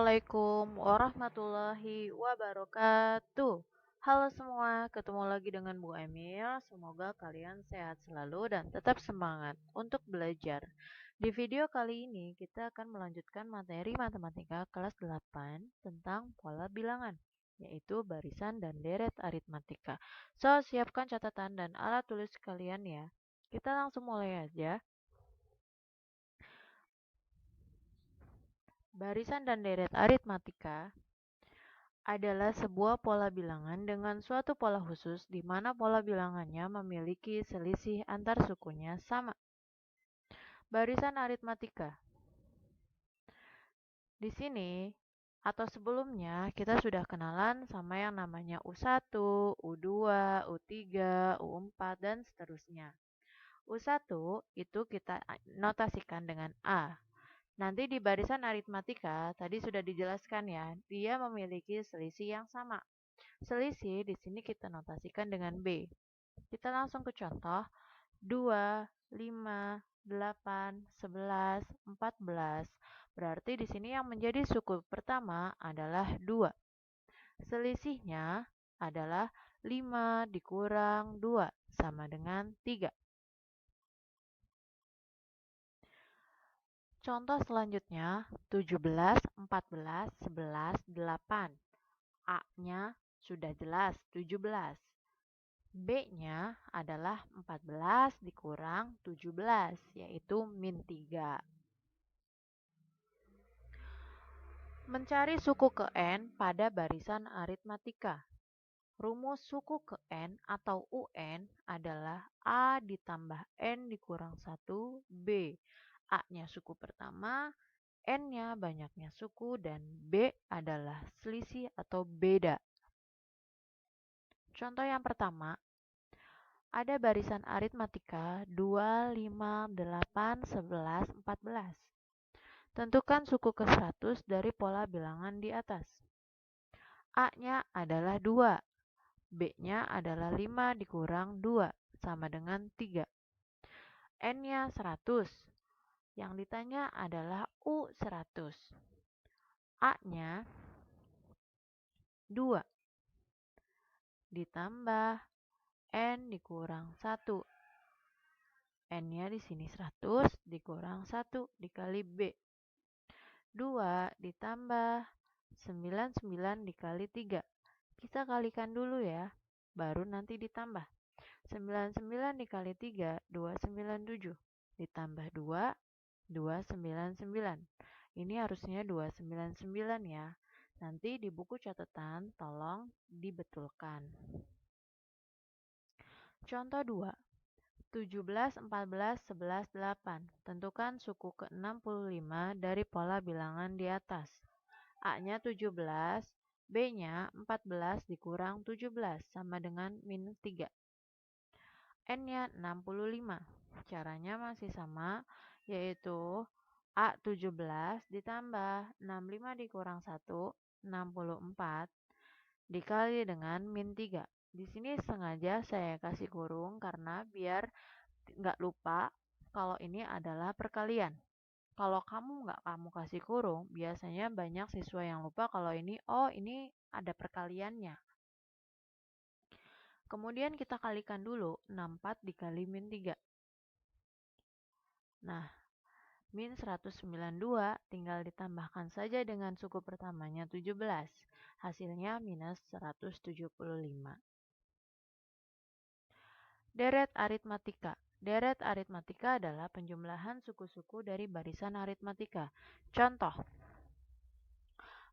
Assalamualaikum warahmatullahi wabarakatuh. Halo semua, ketemu lagi dengan Bu Emil. Semoga kalian sehat selalu dan tetap semangat untuk belajar. Di video kali ini kita akan melanjutkan materi matematika kelas 8 tentang pola bilangan, yaitu barisan dan deret aritmatika. So, siapkan catatan dan alat tulis kalian ya. Kita langsung mulai aja. Barisan dan deret aritmatika adalah sebuah pola bilangan dengan suatu pola khusus di mana pola bilangannya memiliki selisih antar sukunya sama. Barisan aritmatika. Di sini atau sebelumnya kita sudah kenalan sama yang namanya U1, U2, U3, U4 dan seterusnya. U1 itu kita notasikan dengan A. Nanti di barisan aritmatika tadi sudah dijelaskan ya, dia memiliki selisih yang sama. Selisih di sini kita notasikan dengan B. Kita langsung ke contoh. 2, 5, 8, 11, 14. Berarti di sini yang menjadi suku pertama adalah 2. Selisihnya adalah 5 dikurang 2 sama dengan 3. Contoh selanjutnya 17, 14, 11, 8. A-nya sudah jelas 17. B-nya adalah 14 dikurang 17, yaitu min 3. Mencari suku ke N pada barisan aritmatika. Rumus suku ke N atau UN adalah A ditambah N dikurang 1 B. A-nya suku pertama, N-nya banyaknya suku, dan B adalah selisih atau beda. Contoh yang pertama, ada barisan aritmatika 2, 5, 8, 11, 14. Tentukan suku ke 100 dari pola bilangan di atas. A-nya adalah 2, B-nya adalah 5 dikurang 2, sama dengan 3. N-nya 100. Yang ditanya adalah U100. A-nya 2 ditambah N dikurang 1. N-nya di sini 100 dikurang 1 dikali B. 2 ditambah 99 dikali 3. Kita kalikan dulu ya, baru nanti ditambah. 99 dikali 3, 297. Ditambah 2, 299. Ini harusnya 299 ya. Nanti di buku catatan tolong dibetulkan. Contoh 2. 17, 14, 11, 8. Tentukan suku ke-65 dari pola bilangan di atas. A-nya 17, B-nya 14 dikurang 17 sama dengan min 3. N-nya 65. Caranya masih sama, yaitu A 17 ditambah 65 dikurang 1, 64 dikali dengan min 3. Di sini sengaja saya kasih kurung karena biar nggak lupa kalau ini adalah perkalian. Kalau kamu kasih kurung, biasanya banyak siswa yang lupa kalau ini ada perkaliannya. Kemudian kita kalikan dulu 64 dikali min 3. Nah, min 192 tinggal ditambahkan saja dengan suku pertamanya 17. Hasilnya minus 175. Deret aritmatika. Deret aritmatika adalah penjumlahan suku-suku dari barisan aritmatika. Contoh,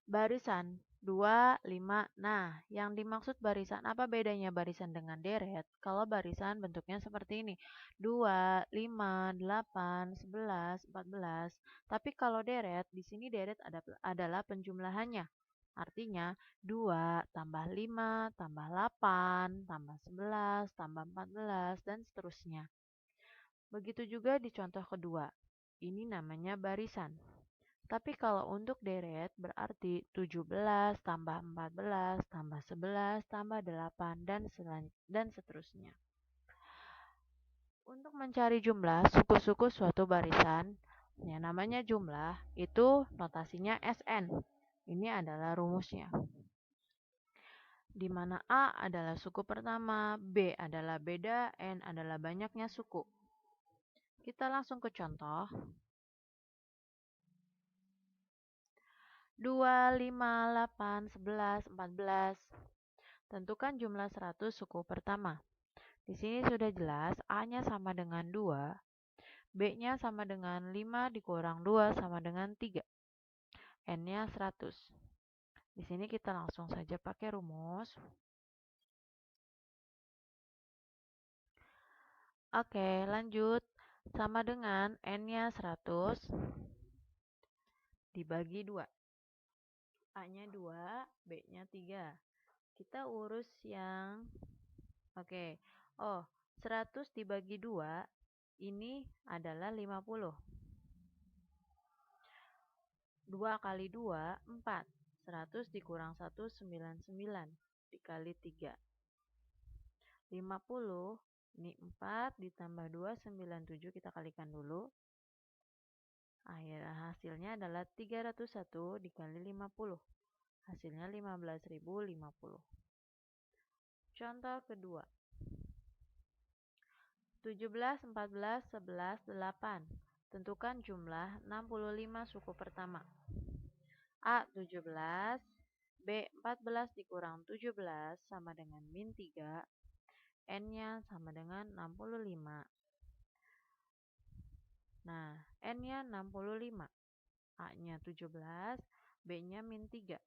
barisan 2, 5. Nah, yang dimaksud barisan, apa bedanya barisan dengan deret? Kalau barisan bentuknya seperti ini. 2, 5, 8, 11, 14. Tapi kalau deret, di sini deret adalah penjumlahannya. Artinya 2 tambah 5 tambah 8 tambah 11 tambah 14 dan seterusnya. Begitu juga di contoh kedua. Ini namanya barisan. Tapi kalau untuk deret berarti 17 tambah 14 tambah 11 tambah 8 dan seterusnya. Untuk mencari jumlah suku-suku suatu barisan, yang namanya jumlah itu notasinya SN. Ini adalah rumusnya. Di mana A adalah suku pertama, B adalah beda, N adalah banyaknya suku. Kita langsung ke contoh. 2, 5, 8, 11, 14. Tentukan jumlah 100 suku pertama. Di sini sudah jelas A-nya sama dengan 2, B-nya sama dengan 5 dikurang 2 sama dengan 3. N-nya 100. Di sini kita langsung saja pakai rumus. Oke, lanjut. Sama dengan N-nya 100 dibagi 2. A-nya 2, B-nya 3. Kita urus yang... Oke. Oh, 100 dibagi 2 ini adalah 50. 2 kali 2, 4. 100 dikurang 1, 99. Dikali 3. 50, ini 4 ditambah 2, 97. Kita kalikan dulu. Hasilnya adalah 301 dikali 50. Hasilnya 15.050. Contoh kedua. 17, 14, 11, 8. Tentukan jumlah 65 suku pertama. A 17, B 14 dikurang 17 sama dengan min 3, N-nya sama dengan 65. Nah, N-nya 65, A-nya 17, B-nya min 3.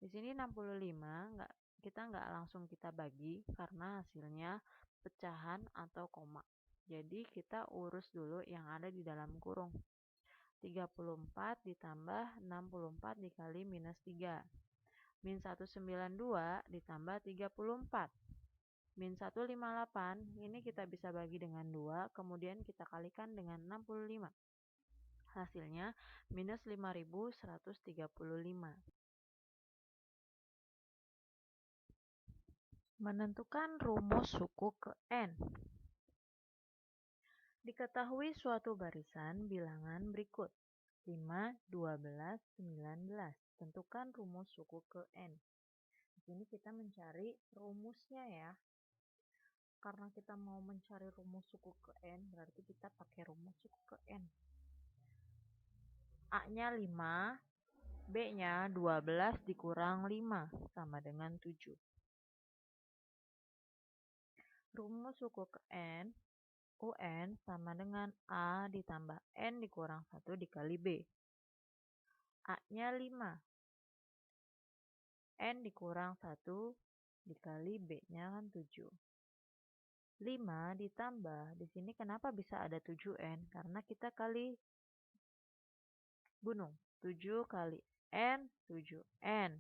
Di sini 65, kita nggak langsung kita bagi karena hasilnya pecahan atau koma. Jadi kita urus dulu yang ada di dalam kurung. 34 ditambah 64 dikali minus 3. Min 192 ditambah 34. Min 158, ini kita bisa bagi dengan 2, kemudian kita kalikan dengan 65. Hasilnya minus 5.135. Menentukan rumus suku ke N. Diketahui suatu barisan bilangan berikut. 5, 12, 19. Tentukan rumus suku ke N. Di sini kita mencari rumusnya ya. Karena kita mau mencari rumus suku ke N, berarti kita pakai rumus suku ke N. A-nya 5, B-nya 12 dikurang 5 sama dengan 7. Rumus suku ke N, UN sama dengan A ditambah N dikurang 1 dikali B. A-nya 5. N dikurang 1 dikali B-nya kan 7. 5 ditambah, di sini kenapa bisa ada 7N? Karena kita kali gunung. 7 kali N, 7N.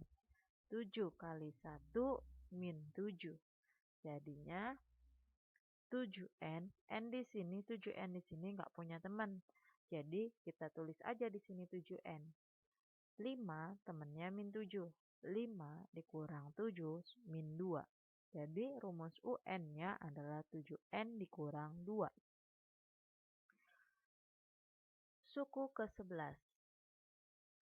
7 kali 1 min 7. Jadinya 7N, N di sini, 7N di sini nggak punya teman. Jadi kita tulis aja di sini 7N. 5 temannya min 7. 5 dikurang 7 min 2. Jadi rumus UN-nya adalah 7N dikurang 2. Suku ke-11.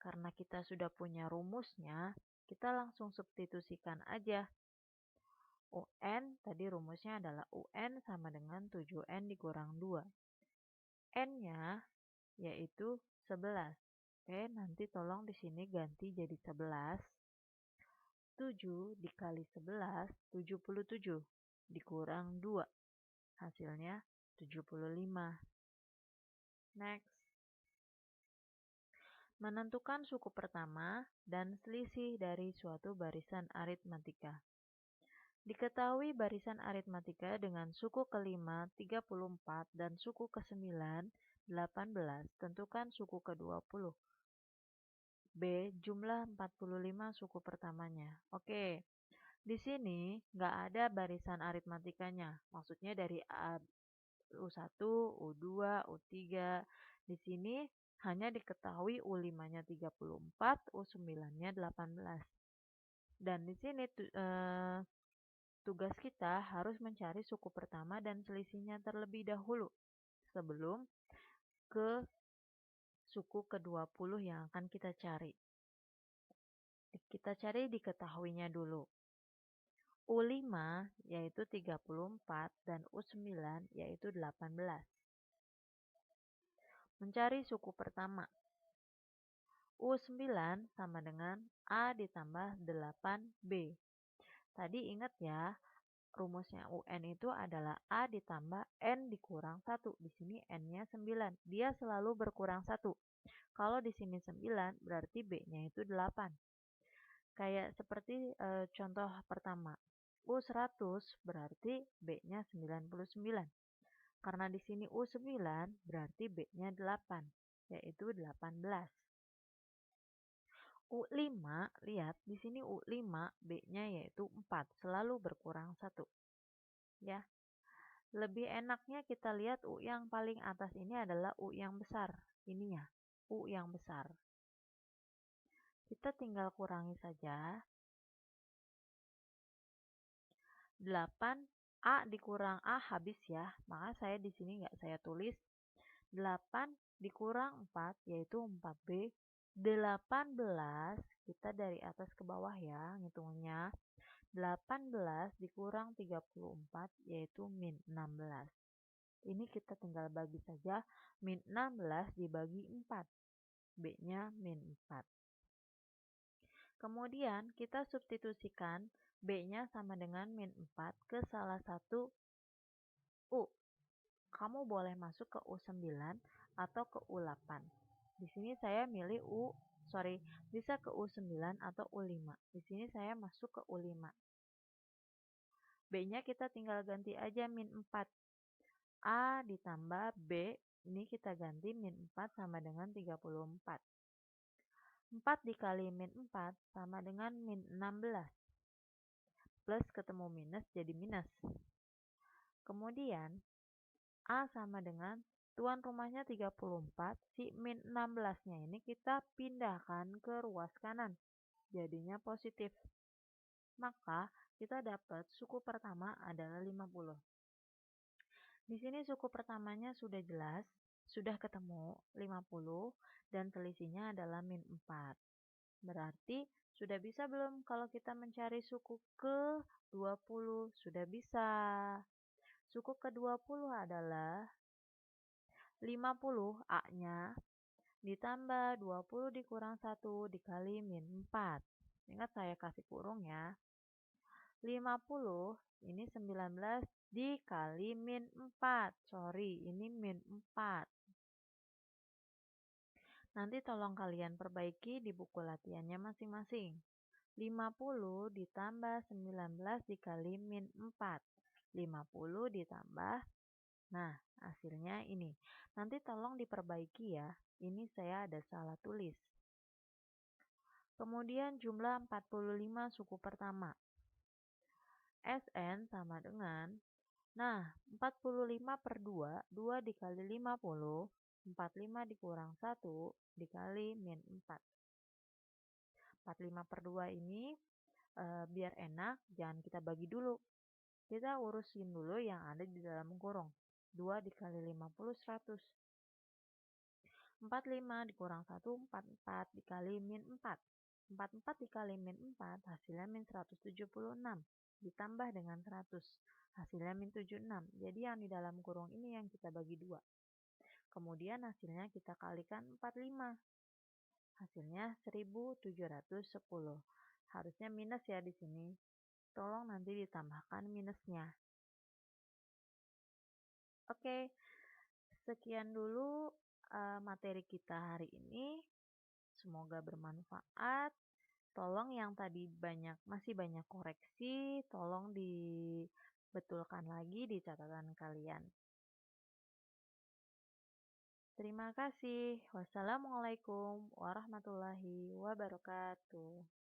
Karena kita sudah punya rumusnya, kita langsung substitusikan aja. UN tadi rumusnya adalah UN sama dengan 7N dikurang 2. N-nya yaitu 11. Oke, nanti tolong di sini ganti jadi 11. 7 dikali 11, 77. Dikurang 2. Hasilnya 75. Next. Menentukan suku pertama dan selisih dari suatu barisan aritmatika. Diketahui barisan aritmatika dengan suku ke-5 34 dan suku ke-9 18. Tentukan suku ke-20. B. Jumlah 45 suku pertamanya. Oke, di sini nggak ada barisan aritmatikanya. Maksudnya dari U1, U2, U3. Di sini hanya diketahui U5-nya 34, U9-nya 18. Dan di sini tugas kita harus mencari suku pertama dan selisihnya terlebih dahulu sebelum ke suku ke-20 yang akan kita cari. Kita cari diketahuinya dulu. U5 yaitu 34 dan U9 yaitu 18. Mencari suku pertama. U9 sama dengan A ditambah 8B. Tadi ingat ya, rumusnya UN itu adalah A ditambah N dikurang 1. Di sini N-nya 9. Dia selalu berkurang 1. Kalau di sini 9, berarti B-nya itu 8. Kayak seperti contoh pertama. U100 berarti B-nya 99. Karena di sini U9 berarti B-nya 8, yaitu 18. U5, lihat di sini U5 B-nya yaitu 4, selalu berkurang 1. Ya. Lebih enaknya kita lihat U yang paling atas ini adalah U yang besar. Ininya, U yang besar. Kita tinggal kurangi saja. 8 A dikurang A habis ya, maka saya di sini nggak saya tulis. 8 dikurang 4 yaitu 4B. 18 kita dari atas ke bawah ya ngitungnya. 18 dikurang 34 yaitu min 16. Ini kita tinggal bagi saja, min 16 dibagi 4. B-nya min 4. Kemudian kita substitusikan B-nya sama dengan min 4 ke salah satu U. Kamu boleh masuk ke U9 atau ke U8. Di sini saya milih bisa ke U9 atau U5. Di sini saya masuk ke U5. B-nya kita tinggal ganti aja min 4. A ditambah B, ini kita ganti min 4 sama dengan 34. 4 dikali min 4 sama dengan min 16. Plus ketemu minus jadi minus. Kemudian A sama dengan tuan rumahnya 34, si min 16-nya ini kita pindahkan ke ruas kanan. Jadinya positif. Maka kita dapat suku pertama adalah 50. Di sini suku pertamanya sudah jelas, sudah ketemu 50 dan selisihnya adalah min 4. Berarti sudah bisa belum kalau kita mencari suku ke-20? Sudah bisa. Suku ke-20 adalah 50 A-nya ditambah 20 dikurang 1 dikali min 4. Ingat saya kasih kurung ya. 50 ini 19 dikali min 4. Sorry, ini min 4. Nanti tolong kalian perbaiki di buku latihannya masing-masing. 50 ditambah 19 dikali min 4. 50 ditambah, nah hasilnya ini. Nanti tolong diperbaiki ya, ini saya ada salah tulis. Kemudian jumlah 45 suku pertama. SN sama dengan, nah 45 per 2, 2 dikali 50, 45 dikurang 1 dikali min 4. 45 per 2 ini biar enak jangan kita bagi dulu. Kita urusin dulu yang ada di dalam kurung. 2 dikali 50, 100. 45 dikurang 1, 44 dikali min 4. 44 dikali min 4 hasilnya min 176. Ditambah dengan 100, hasilnya min 76. Jadi yang di dalam kurung ini yang kita bagi 2. Kemudian hasilnya kita kalikan 45. Hasilnya 1710. Harusnya minus ya di sini. Tolong nanti ditambahkan minusnya. Oke, sekian dulu materi kita hari ini. Semoga bermanfaat. Tolong yang tadi masih banyak koreksi, tolong dibetulkan lagi di catatan kalian. Terima kasih. Wassalamualaikum warahmatullahi wabarakatuh.